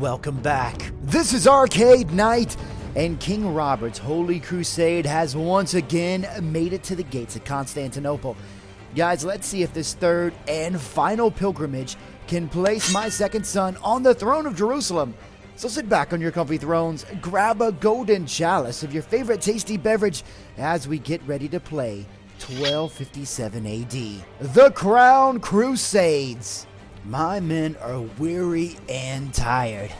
welcome back. This is Arcade Night, and King Robert's Holy Crusade has once again made it to the gates of Constantinople. Guys, let's see if this third and final pilgrimage can place my second son on the throne of Jerusalem. So sit back on your comfy thrones, grab a golden chalice of your favorite tasty beverage as we get ready to play 1257 AD, the Crown Crusades. My men are weary and tired.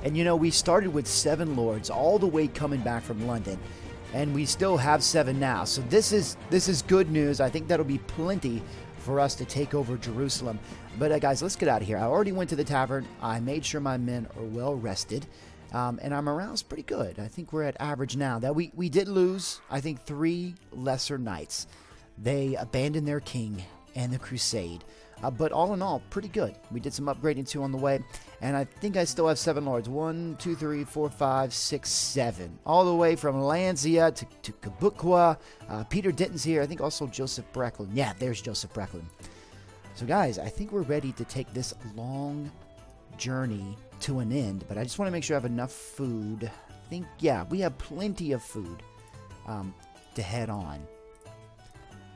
And you know, we started with 7 lords all the way coming back from London, and we still have 7 now. So this is good news. I think that'll be plenty for us to take over Jerusalem. But guys, let's get out of here. I already went to the tavern. I made sure my men are well rested, and our morale's pretty good. I think we're at average now. That we did lose, I think, 3 lesser knights. They abandoned their king and the crusade. But all in all, pretty good. We did some upgrading too on the way, and I think I still have 7 lords. 1, 2, 3, 4, 5, 6, 7. All the way from Lancia to Kabukwa. Peter Denton's here. I think also Joseph Brecklin. Yeah, there's Joseph Brecklin. So guys, I think we're ready to take this long journey to an end, but I just want to make sure I have enough food. I think, yeah, we have plenty of food to head on.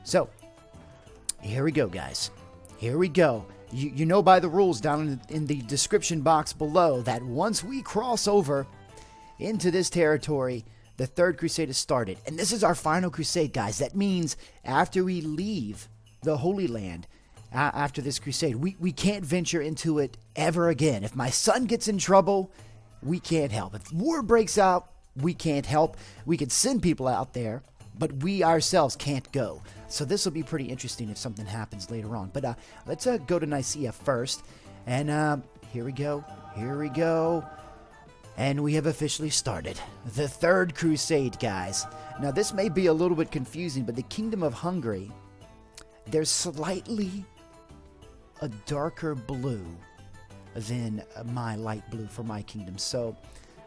So, here we go, guys. Here we go. You know by the rules down in the description box below that once we cross over into this territory, the Third Crusade is started. And this is our final crusade, guys. That means after we leave the Holy Land, after this crusade, we can't venture into it ever again. If my son gets in trouble, we can't help. If war breaks out, we can't help. We can send people out there, but we ourselves can't go. So this will be pretty interesting if something happens later on. But let's go to Nicaea first. And here we go. Here we go. And we have officially started the Third Crusade, guys. Now, this may be a little bit confusing, but the Kingdom of Hungary, there's slightly a darker blue than my light blue for my kingdom. So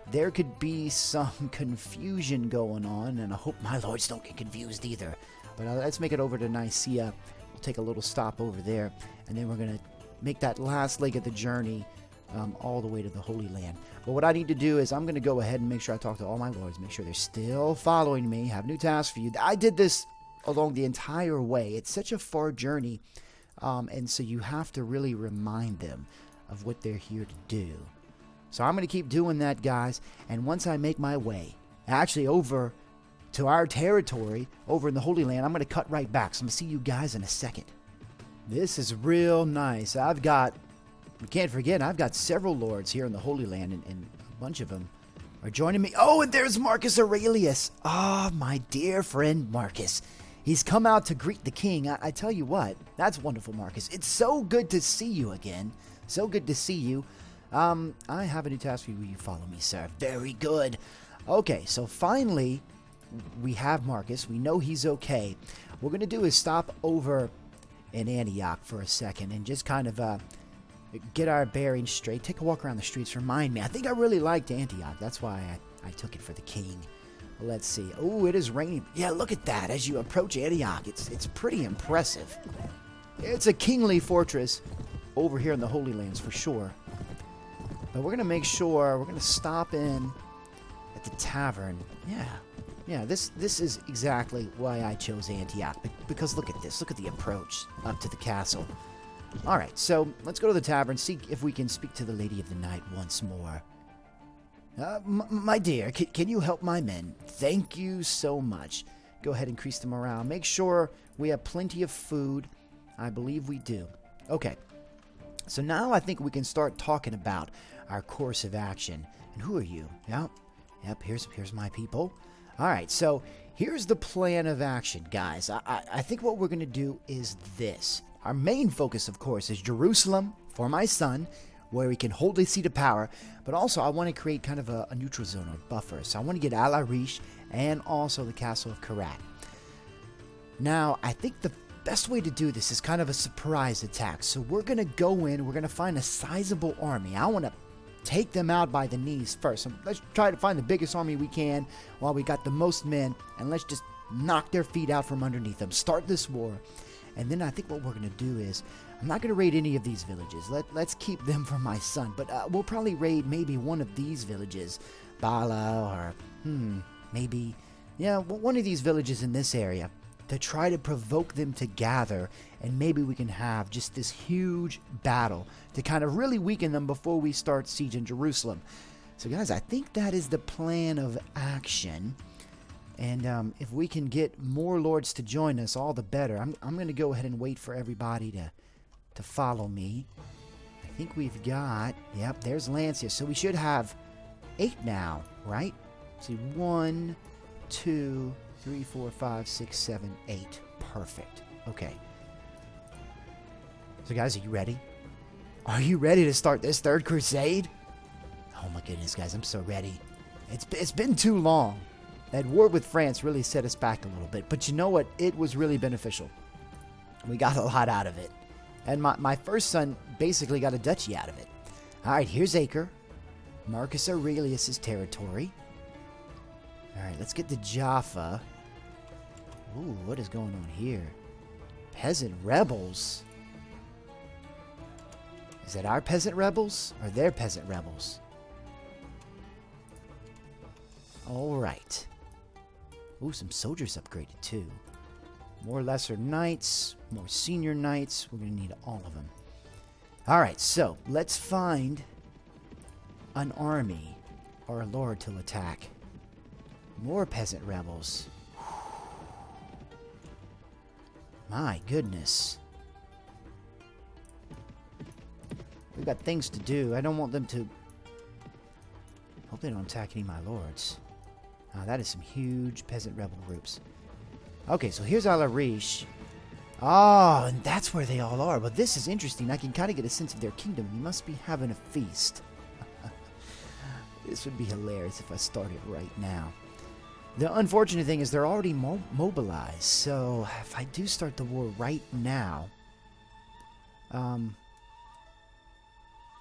there could be some confusion going on, and I hope my lords don't get confused either. But let's make it over to Nicaea. We'll take a little stop over there, and then we're going to make that last leg of the journey all the way to the Holy Land. But what I need to do is I'm going to go ahead and make sure I talk to all my lords, make sure they're still following me, have new tasks for you. I did this along the entire way. It's such a far journey, and so you have to really remind them of what they're here to do. So I'm going to keep doing that, guys, and once I make my way, actually over to our territory over in the Holy Land, I'm going to cut right back. So I'm going to see you guys in a second. This is real nice. We can't forget, I've got several lords here in the Holy Land, and a bunch of them are joining me. Oh, and there's Marcus Aurelius. Ah, my dear friend Marcus. He's come out to greet the king. I tell you what, that's wonderful, Marcus. It's so good to see you again. So good to see you. I have a new task for you. Will you follow me, sir? Very good. Okay, so finally, we have Marcus. We know he's okay. What we're going to do is stop over in Antioch for a second and just kind of get our bearings straight. Take a walk around the streets. Remind me. I think I really liked Antioch. That's why I took it for the king. Let's see. Oh, it is raining. Yeah, look at that. As you approach Antioch, it's pretty impressive. It's a kingly fortress over here in the Holy Lands for sure. But we're going to make sure we're going to stop in at the tavern. Yeah, this is exactly why I chose Antioch. Because look at this. Look at the approach up to the castle. All right, so let's go to the tavern, see if we can speak to the Lady of the Night once more. My dear, can you help my men? Thank you so much. Go ahead and increase the morale. Make sure we have plenty of food. I believe we do. Okay, so now I think we can start talking about our course of action. And who are you? Yep, here's my people. All right, so here's the plan of action, guys. I think what we're going to do is this. Our main focus, of course, is Jerusalem for my son, where we can hold a seat of power, but also I want to create kind of a neutral zone or buffer. So I want to get Al Arish and also the castle of Karat. Now, I think the best way to do this is kind of a surprise attack. So we're going to go in, we're going to find a sizable army. I want to take them out by the knees first. So let's try to find the biggest army we can while we got the most men, and let's just knock their feet out from underneath them. Start this war. And then I think what we're going to do is I'm not going to raid any of these villages. Let's keep them for my son. But we'll probably raid maybe one of these villages. Bala or, maybe, yeah, one of these villages in this area. To try to provoke them to gather. And maybe we can have just this huge battle. To kind of really weaken them before we start sieging Jerusalem. So guys, I think that is the plan of action. And if we can get more lords to join us, all the better. I'm going to go ahead and wait for everybody to follow me. I think we've got... Yep, there's Lancia. So we should have 8 now, right? See, 1, 2, 3, 4, 5, 6, 7, 8. Perfect. Okay. So guys, are you ready? Are you ready to start this Third Crusade? Oh my goodness, guys, I'm so ready. It's been too long. That war with France really set us back a little bit. But you know what? It was really beneficial. We got a lot out of it. And my first son basically got a duchy out of it. Alright, here's Acre. Marcus Aurelius' territory. Alright, let's get to Jaffa. Ooh, what is going on here? Peasant rebels. Is that our peasant rebels? Or their peasant rebels? Alright. Ooh, some soldiers upgraded too. More lesser knights, more senior knights. We're going to need all of them. Alright, so let's find an army or a lord to attack. More peasant rebels. My goodness. We've got things to do. I don't want them to... Hope they don't attack any of my lords. That is some huge peasant rebel groups. Okay, so here's Alarish. Oh, and that's where they all are. Well, this is interesting. I can kind of get a sense of their kingdom. You must be having a feast. This would be hilarious if I started right now. The unfortunate thing is they're already mobilized. So if I do start the war right now...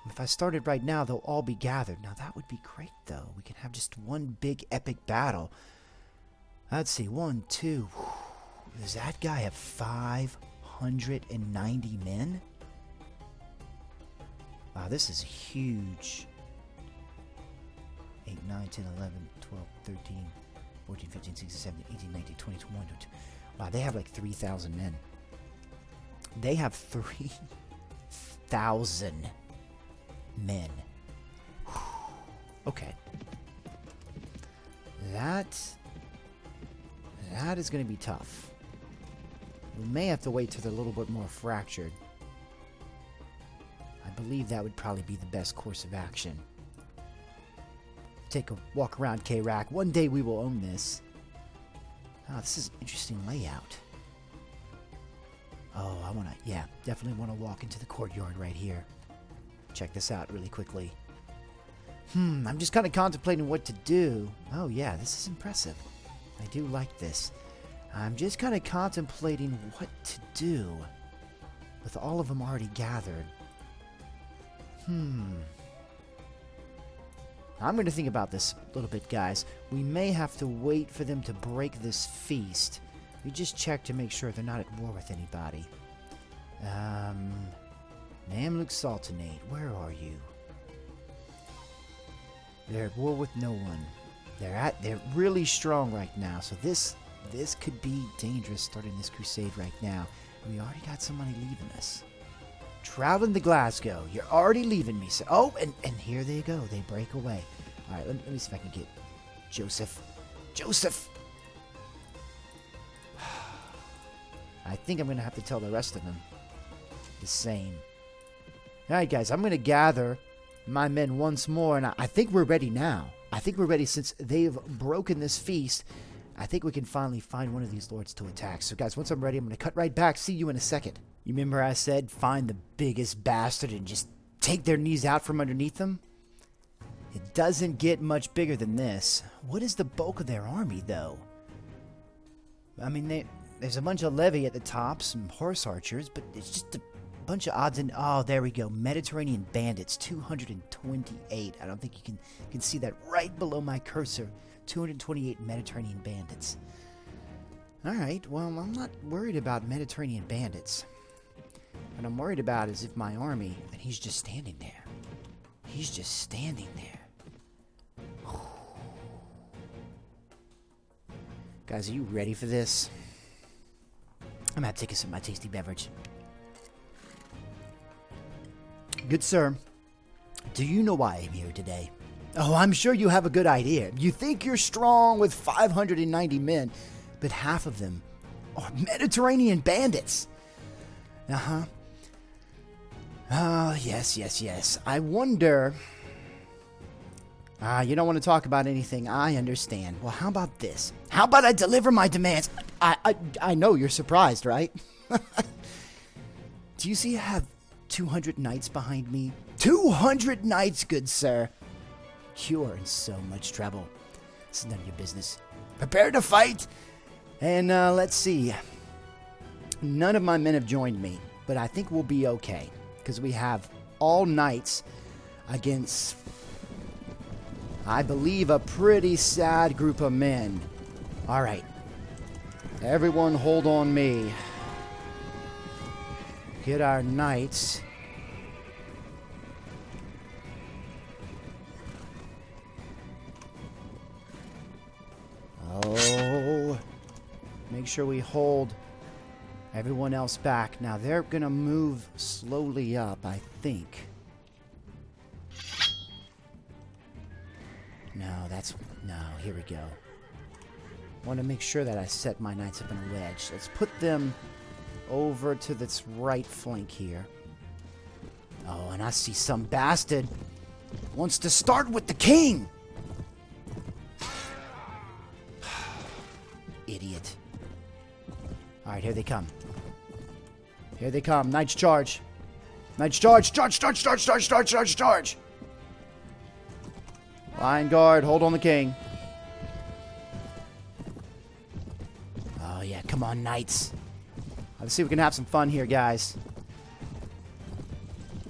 if I started right now, they'll all be gathered. Now, that would be great, though. We can have just one big epic battle. Let's see. 1, 2. Does that guy have 590 men? Wow, this is huge. 8, 9, 10, 11, 12, 13, 14, 15, 16, 17, 18, 19, 20, 21, 22. Wow, they have like 3,000 men. They have 3,000 men. Okay. That is going to be tough. We may have to wait till they're a little bit more fractured. I believe that would probably be the best course of action. Take a walk around K-Rack. One day we will own this. Oh, this is an interesting layout. Oh, I want to, yeah, definitely want to walk into the courtyard right here. Check this out really quickly. I'm just kind of contemplating what to do. Oh yeah, this is impressive. I do like this. I'm just kind of contemplating what to do with all of them already gathered. I'm going to think about this a little bit, guys. We may have to wait for them to break this feast. We just check to make sure they're not at war with anybody. Mamluk Sultanate, where are you? They're at war with no one. They're really strong right now, so this could be dangerous starting this crusade right now. We already got somebody leaving us. Traveling to Glasgow. You're already leaving me. So, oh, and here they go. They break away. All right, let me see if I can get Joseph. Joseph! I think I'm going to have to tell the rest of them the same. All right, guys, I'm going to gather my men once more, and I think we're ready now. I think we're ready since they've broken this feast. I think we can finally find one of these lords to attack. So, guys, once I'm ready, I'm going to cut right back. See you in a second. You remember I said find the biggest bastard and just take their knees out from underneath them? It doesn't get much bigger than this. What is the bulk of their army, though? I mean, there's a bunch of levy at the top, some horse archers, but it's just a bunch of odds and... Oh, there we go. Mediterranean bandits, 228. I don't think you can see that right below my cursor. 228 Mediterranean bandits. Alright, well, I'm not worried about Mediterranean bandits. What I'm worried about is if my army, and he's just standing there. He's just standing there. Guys, are you ready for this? I'm gonna take a sip of my tasty beverage. Good sir, do you know why I'm here today? Oh, I'm sure you have a good idea. You think you're strong with 590 men, but half of them are Mediterranean bandits. Uh-huh. Oh, yes. I wonder... you don't want to talk about anything. I understand. Well, how about this? How about I deliver my demands? I know you're surprised, right? Do you see I have 200 knights behind me? 200 knights, good sir. You are in so much trouble. It's none of your business. Prepare to fight. And let's see. None of my men have joined me, but I think we'll be okay. Because we have all knights against, I believe, a pretty sad group of men. All right. Everyone hold on me. Get our knights. Oh. Make sure we hold everyone else back. Now, they're going to move slowly up, I think. No, here we go. I want to make sure that I set my knights up in a wedge. Let's put them over to this right flank here. Oh, and I see some bastard wants to start with the king. Idiot. All right, here they come. Here they come. Knights charge. Knights charge. Charge. Line guard, hold on the king. Oh, yeah, come on, knights. Let's see if we can have some fun here, guys.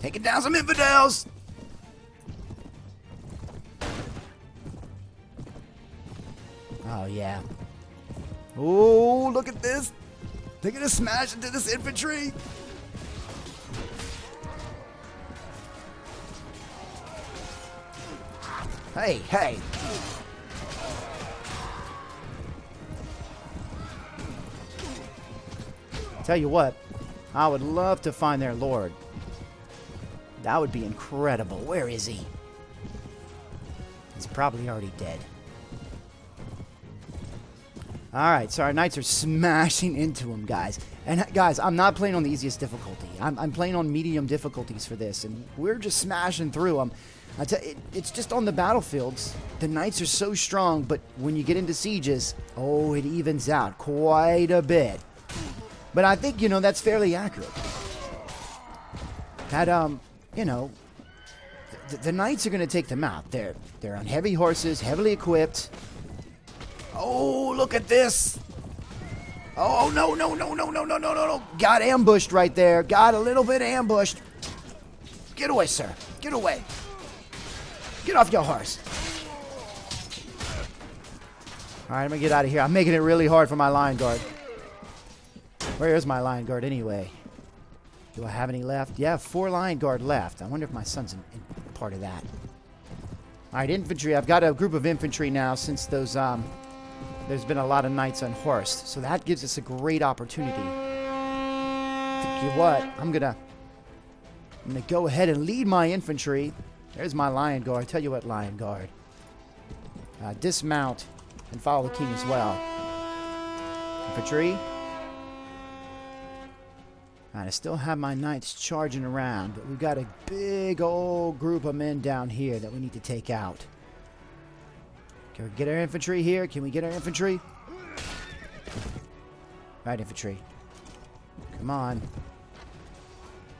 Taking down some infidels. Oh, yeah. Oh, look at this. They're going to smash into this infantry. Hey. Tell you what, I would love to find their lord. That would be incredible. Where is he? He's probably already dead. Alright, so our knights are smashing into him, guys. And guys, I'm not playing on the easiest difficulty. I'm playing on medium difficulties for this, and we're just smashing through them. It's just on the battlefields. The knights are so strong, but when you get into sieges, oh, it evens out quite a bit. But I think, that's fairly accurate. That, the knights are going to take them out. They're on heavy horses, heavily equipped. Oh, look at this. Oh, no. Got ambushed right there. Got a little bit ambushed. Get away, sir. Get away. Get off your horse. All right, I'm going to get out of here. I'm making it really hard for my line guard. Where is my line guard anyway? Do I have any left? Yeah, 4 line guard left. I wonder if my son's in part of that. All right, infantry. I've got a group of infantry now since those, there's been a lot of knights unhorsed. So that gives us a great opportunity. Tell you what, I'm gonna go ahead and lead my infantry. There's my lion guard. Tell you what, lion guard. Dismount and follow the king as well. Infantry. Alright, I still have my knights charging around, but we've got a big old group of men down here that we need to take out. Can we get our infantry here? Can we get our infantry? Right, infantry. Come on.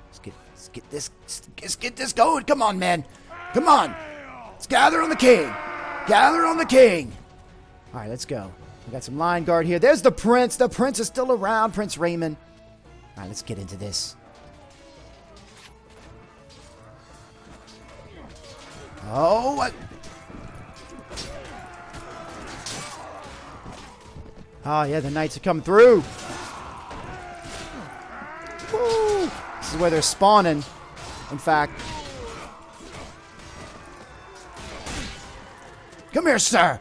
Let's get this going. Come on, man. Come on. Let's gather on the king. Gather on the king. All right, let's go. We got some line guard here. There's the prince. The prince is still around, Prince Raymond. All right, let's get into this. Oh, what? Oh, yeah, the knights are coming through. Woo! is where they're spawning, in fact. Come here, sir!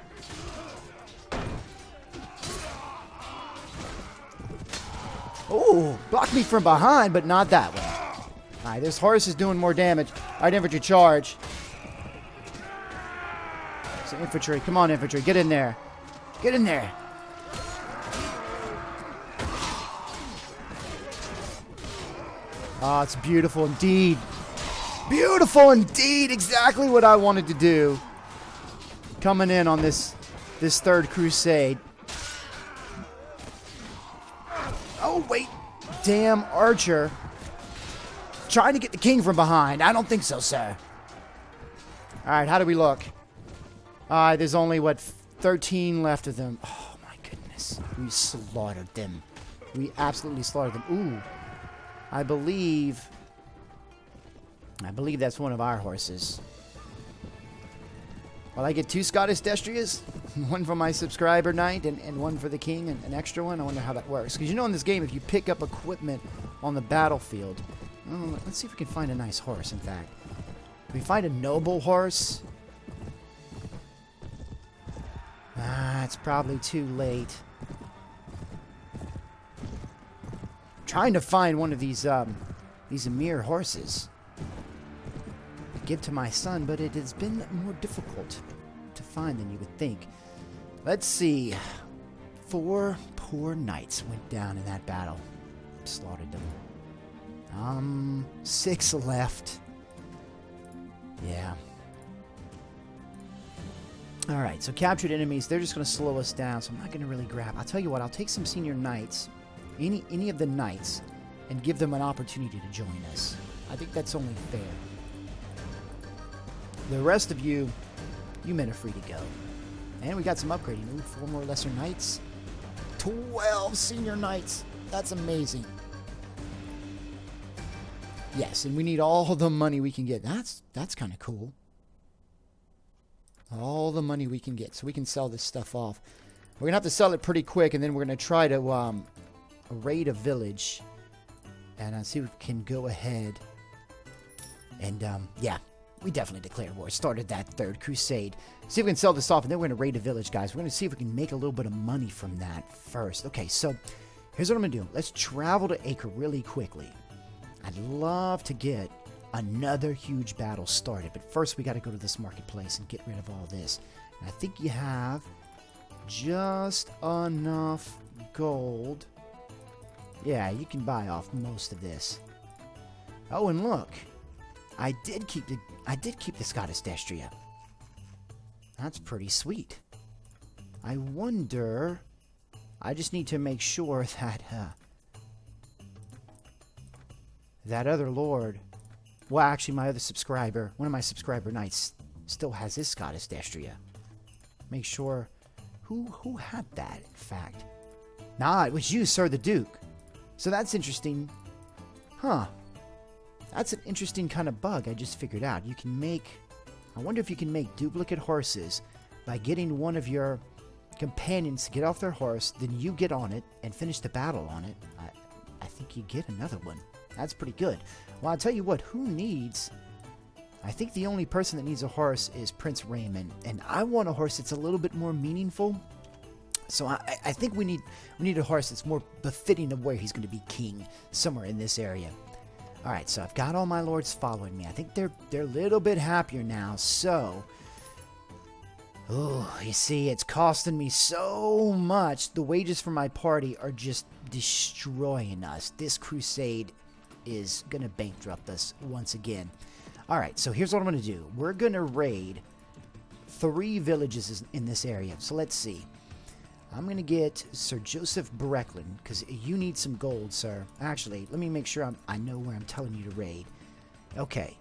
Oh, blocked me from behind, but not that way. Alright, this horse is doing more damage. Alright, infantry, charge. So infantry, come on, infantry, get in there. Get in there. Oh, it's beautiful indeed. Beautiful indeed. Exactly what I wanted to do. Coming in on this Third Crusade. Oh, wait. Damn archer. Trying to get the king from behind. I don't think so, sir. Alright, how do we look? There's only, what, 13 left of them. Oh, my goodness. We slaughtered them. We absolutely slaughtered them. Ooh. I believe that's one of our horses. Well, I get 2 Scottish Destrias, one for my subscriber knight and one for the king, and an extra one. I wonder how that works. Because you know in this game, if you pick up equipment on the battlefield... Oh, let's see if we can find a nice horse, in fact. If we find a noble horse... it's probably too late. Trying to find one of these Emir horses to give to my son, but it has been more difficult to find than you would think. Let's see. 4 poor knights went down in that battle. Slaughtered them. 6 left. Yeah. Alright, so captured enemies, they're just going to slow us down, so I'm not going to really grab. I'll tell you what, I'll take some senior knights, any of the knights, and give them an opportunity to join us. I think that's only fair. The rest of you men are free to go. And we got some upgrading. Ooh, 4 more lesser knights. 12 senior knights. That's amazing. Yes, and we need all the money we can get. That's kind of cool. All the money we can get, so we can sell this stuff off. We're gonna have to sell it pretty quick, and then we're gonna try to raid a village, and see if we can go ahead. And yeah, we definitely declared war. Started that Third Crusade. See if we can sell this off, and then we're gonna raid a village, guys. We're gonna see if we can make a little bit of money from that first. Okay, so here's what I'm gonna do. Let's travel to Acre really quickly. I'd love to get another huge battle started, but first we got to go to this marketplace and get rid of all this. And I think you have just enough gold. Yeah, you can buy off most of this. Oh, and look, I did keep the Scottish Destria. That's pretty sweet. I wonder. I just need to make sure that that other lord. Well, actually, my other subscriber, one of my subscriber knights, still has his Scottish Destria. Make sure. Who had that, in fact? Nah, it was you, Sir the Duke. So that's interesting. Huh. That's an interesting kind of bug I just figured out. You can make... I wonder if you can make duplicate horses by getting one of your companions to get off their horse, then you get on it and finish the battle on it. I think you get another one. That's pretty good. Well, I'll tell you what, who needs... I think the only person that needs a horse is Prince Raymond, and I want a horse that's a little bit more meaningful. So I think we need a horse that's more befitting of where he's going to be king, somewhere in this area. Alright, so I've got all my lords following me. I think they're a little bit happier now, so... Oh, you see, it's costing me so much. The wages for my party are just destroying us. This crusade is going to bankrupt us once again. Alright, so here's what I'm going to do. We're going to raid 3 villages in this area. So let's see. I'm going to get Sir Joseph Brecklin, because you need some gold, sir. Actually, let me make sure I know where I'm telling you to raid. Okay.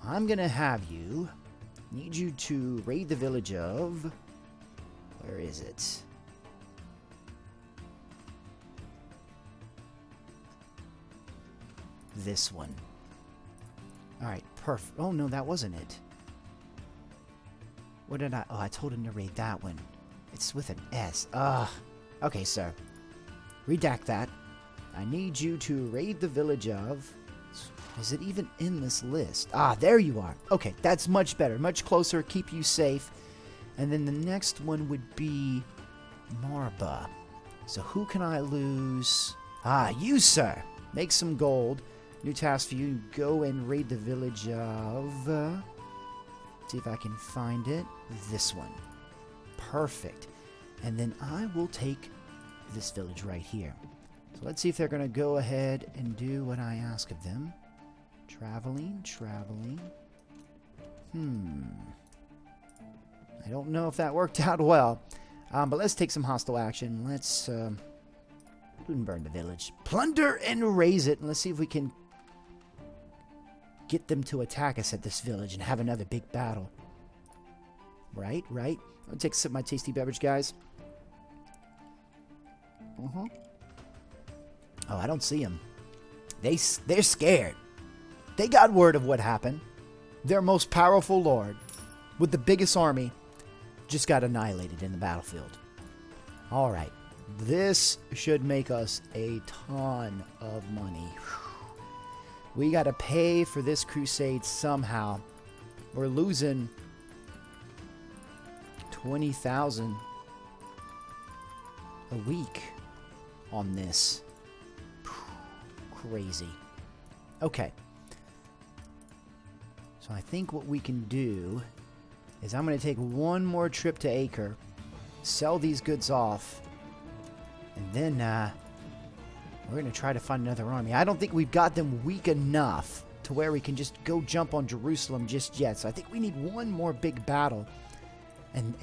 I'm going to have you... Need you to raid the village of... Where is it? This one. Alright, perfect. Oh, no, that wasn't it. What did I... Oh, I told him to raid that one. It's with an S. Ugh. Okay, sir. Redact that. I need you to raid the village of... Is it even in this list? Ah, there you are. Okay, that's much better. Much closer. Keep you safe. And then the next one would be Marba. So who can I lose? Ah, you, sir. Make some gold. New task for you. Go and raid the village of... see if I can find it. This one. Perfect. And then I will take this village right here. So let's see if they're going to go ahead and do what I ask of them. Traveling. I don't know if that worked out well. But let's take some hostile action. Let's burn the village. Plunder and raise it. And let's see if we can get them to attack us at this village and have another big battle. Right. I'll take a sip of my tasty beverage, guys. Oh, I don't see them. They're scared. They got word of what happened. Their most powerful lord, with the biggest army, just got annihilated in the battlefield. All right. This should make us a ton of money. We got to pay for this crusade somehow. We're losing 20,000 a week on this. Crazy. Okay. So I think what we can do is I'm going to take one more trip to Acre, sell these goods off, and then we're going to try to find another army. I don't think we've got them weak enough to where we can just go jump on Jerusalem just yet. So I think we need one more big battle, and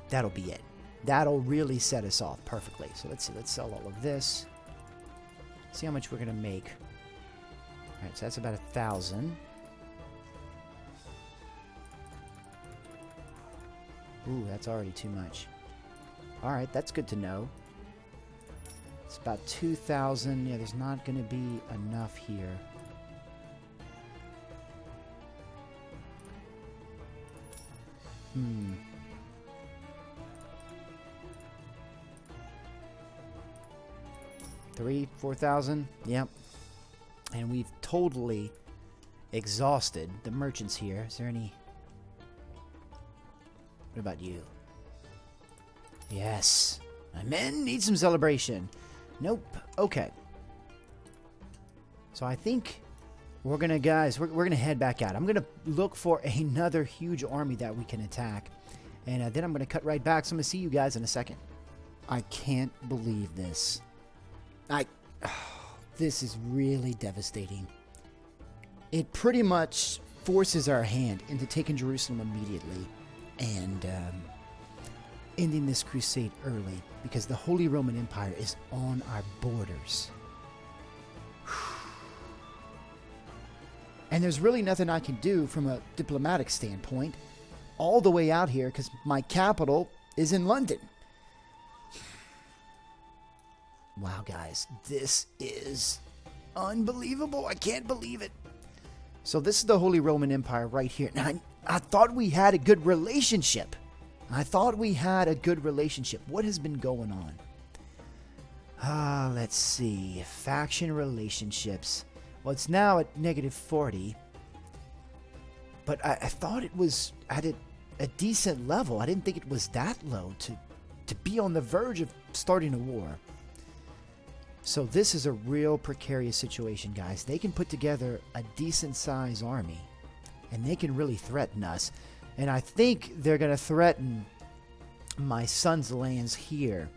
that'll be it. That'll really set us off perfectly. So let's see. Let's sell all of this. See how much we're going to make. All right, so that's about 1,000. Ooh, that's already too much. All right, that's good to know. It's about 2,000. Yeah, there's not going to be enough here. Three, 4,000. Yep. And we've totally exhausted the merchants here. Is there any... What about you? Yes. My men need some celebration. Nope. Okay. So I think we're gonna, guys, we're gonna head back out. I'm gonna look for another huge army that we can attack. And then I'm gonna cut right back. So I'm gonna see you guys in a second. I can't believe this. This is really devastating. It pretty much forces our hand into taking Jerusalem immediately and ending this crusade early because the Holy Roman Empire is on our borders. And there's really nothing I can do from a diplomatic standpoint all the way out here because my capital is in London. Wow, guys, this is unbelievable. I can't believe it. So this is the Holy Roman Empire right here. Now, I thought we had a good relationship. What has been going on? Let's see. Faction relationships. Well, it's now at -40. But I thought it was at a decent level. I didn't think it was that low to be on the verge of starting a war. So this is a real precarious situation, guys. They can put together a decent-sized army, and they can really threaten us. And I think they're going to threaten my son's lands here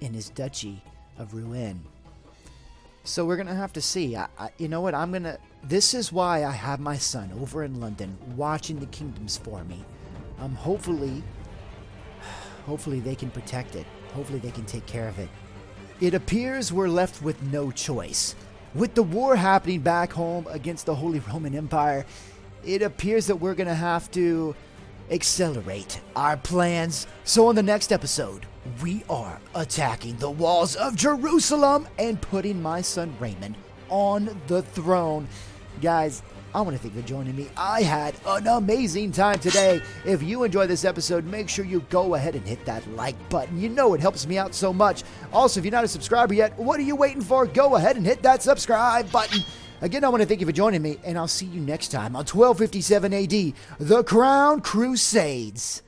in his duchy of Rouen. So we're going to have to see. You know what? This is why I have my son over in London watching the kingdoms for me. Hopefully they can protect it. Hopefully they can take care of it. It appears we're left with no choice. With the war happening back home against the Holy Roman Empire, it appears that we're going to have to accelerate our plans. So on the next episode, we are attacking the walls of Jerusalem and putting my son Raymond on the throne. Guys, I want to thank you for joining me. I had an amazing time today. If you enjoyed this episode, make sure you go ahead and hit that like button. You know it helps me out so much. Also, if you're not a subscriber yet, what are you waiting for? Go ahead and hit that subscribe button. Again, I want to thank you for joining me, and I'll see you next time on 1257 AD, The Crown Crusades.